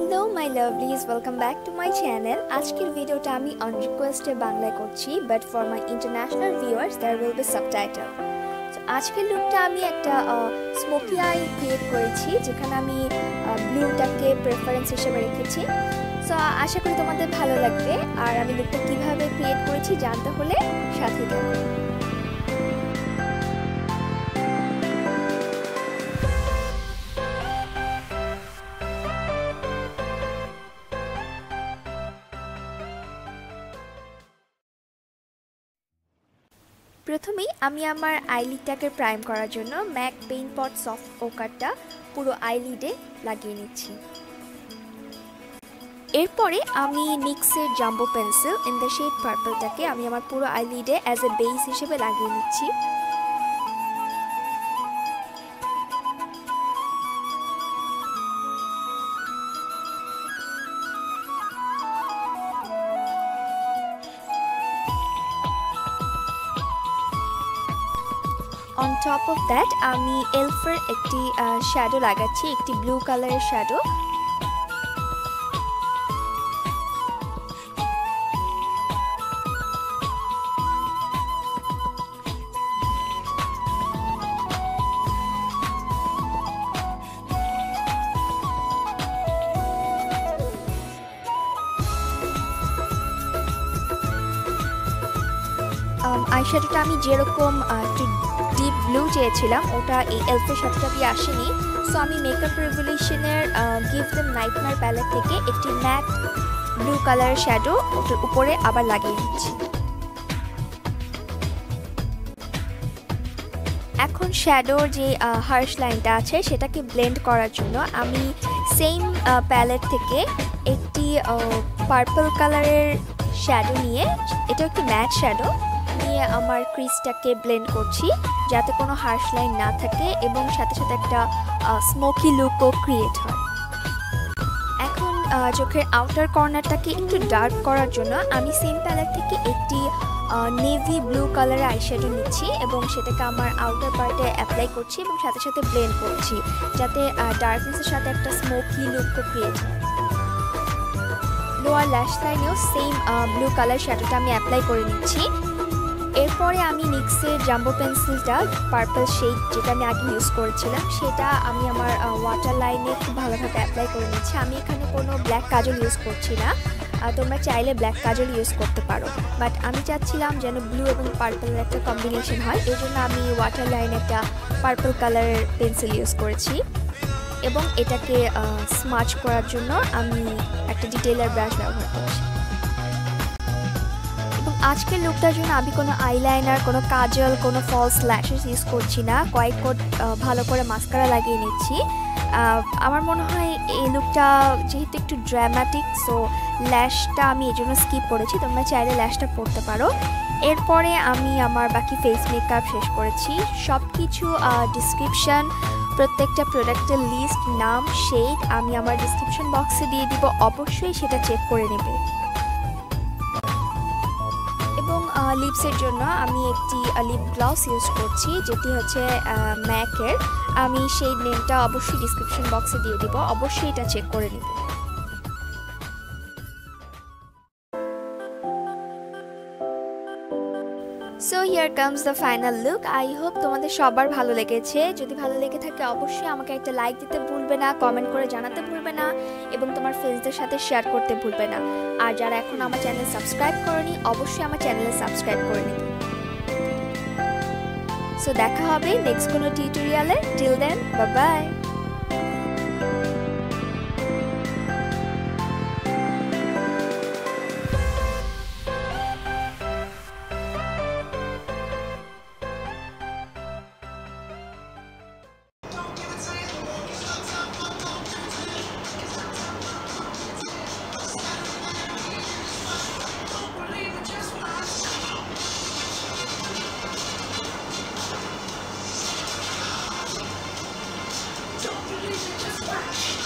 Hello my lovelies, welcome back to my channel. আজকের ভিডিওটা আমি অন রিকোয়েস্টে বাংলায় করছি, but for my international viewers there will be subtitle. তো আজকের লুকটা আমি একটা স্মোকি আই ক্রিয়েট করেছি, যেখানে আমি ব্লুটাকে প্রেফারেন্স হিসেবে রেখেছি। সো আশা করি তোমাদের ভালো লাগবে। আর আমি লুকটা কীভাবে ক্রিয়েট করেছি জানতে হলে সাথে থাকো। প্রথমেই আমি আমার আইলিডটাকে প্রাইম করার জন্য ম্যাক পেইন্ট পট সফট ওকারটা পুরো আইলিডে লাগিয়ে নিচ্ছি। এরপরে আমি নিক্সের jumbo pencil in the shade পার্পলটাকে আমি আমার পুরো আইলিডে অ্যাজ এ বেস হিসেবে লাগিয়ে নিচ্ছি। অন টপ অফ দ্যাট আমি এলফের একটি শ্যাডো লাগাচ্ছি, একটি ব্লু কালারের শ্যাডো। আইশ্যাডোটা আমি যেরকম একটু ডিপ ব্লু চেয়েছিলাম, ওটা এই এলফের সাথে দিয়ে আসেনি। সো আমি মেকআপ রেভলিউশনের গিভ দ্য নাইটমেয়ার প্যালেট থেকে একটি ম্যাট ব্লু কালারের শ্যাডো ওটার উপরে আবার লাগিয়ে নিচ্ছি। এখন শ্যাডোর যে হার্শ লাইনটা আছে সেটাকে ব্লেন্ড করার জন্য আমি সেম প্যালেট থেকে একটি পার্পল কালারের শ্যাডো নিয়ে, এটা একটি ম্যাট শ্যাডো নিয়ে আমার ক্রিজটাকে ব্লেন্ড করছি, যাতে কোনো হার্শ লাইন না থাকে এবং সাথে সাথে একটা স্মোকি লুকও ক্রিয়েট হয়। এখন চোখের আউটার কর্নারটাকে একটু ডার্ক করার জন্য আমি সেম প্যালেট থেকে একটি নেভি ব্লু কালারের আইশ্যাডো নিচ্ছি এবং সেটাকে আমার আউটার পার্টে অ্যাপ্লাই করছি এবং সাথে সাথে ব্লেন্ড করছি, যাতে ডার্কনেসের সাথে একটা স্মোকি লুকও ক্রিয়েট হয়। লোয়ার ল্যাশ লাইনেও সেম ব্লু কালার শ্যাডোটা আমি অ্যাপ্লাই করে নিচ্ছি। এরপরে আমি নিক্সের জাম্বো পেন্সিলটা পার্পল শেড, যেটা আমি আগে ইউজ করেছিলাম, সেটা আমি আমার ওয়াটার লাইনে খুব ভালোভাবে অ্যাপ্লাই করে নিচ্ছি। আমি এখানে কোনো ব্ল্যাক কাজল ইউজ করছি না, তোমরা চাইলে ব্ল্যাক কাজল ইউজ করতে পারো, বাট আমি চাচ্ছিলাম যেন ব্লু এবং পার্পলের একটা কম্বিনেশন হয়, এই জন্য আমি ওয়াটার লাইনে একটা পার্পল কালারের পেন্সিল ইউজ করেছি এবং এটাকে স্মাচ করার জন্য আমি একটা ডিটেইলার ব্রাশ ব্যবহার করছি। আজকের লুকটার জন্য আমি কোনো আইলাইনার, কোনো কাজল, কোনো ফলস ল্যাশেস ইউজ করছি না, কয়েক কোট ভালো করে মাস্কারা লাগিয়ে নিচ্ছি। আমার মনে হয় এই লুকটা যেহেতু একটু ড্রামাটিক, সো ল্যাশটা আমি এই জন্য স্কিপ করেছি, তোমরা চাইলে ল্যাশটা পরতে পারো। এরপরে আমি আমার বাকি ফেস মেকআপ শেষ করেছি। সব কিছু ডিসক্রিপশান, প্রত্যেকটা প্রোডাক্টের লিস্ট, নাম, শেড আমি আমার ডিসক্রিপশন বক্সে দিয়ে দিব, অবশ্যই সেটা চেক করে নেবে। এবং লিপসের জন্য আমি একটি লিপ গ্লস ইউজ করছি, যেটি হচ্ছে ম্যাকের। আমি সেই নেমটা অবশ্যই ডিসক্রিপশন বক্সে দিয়ে দিব, অবশ্যই এটা চেক করে নেব। So here comes the final look. I hope তোমাদের সবার ভালো লেগেছে। যদি ভালো লেগে থাকে অবশ্যই আমাকে একটা লাইক দিতে ভুলবে না, কমেন্ট করে জানাতে ভুলবে না এবং তোমার ফ্রেন্ডসদের সাথে শেয়ার করতে ভুলবে না। আর যারা এখন আমার চ্যানেল সাবস্ক্রাইব করনি, অবশ্যই আমার চ্যানেলে সাবস্ক্রাইব করে নিবে। সো দেখা হবে নেক্সট কোনো টিউটোরিয়ালে। Till then, bye bye. Just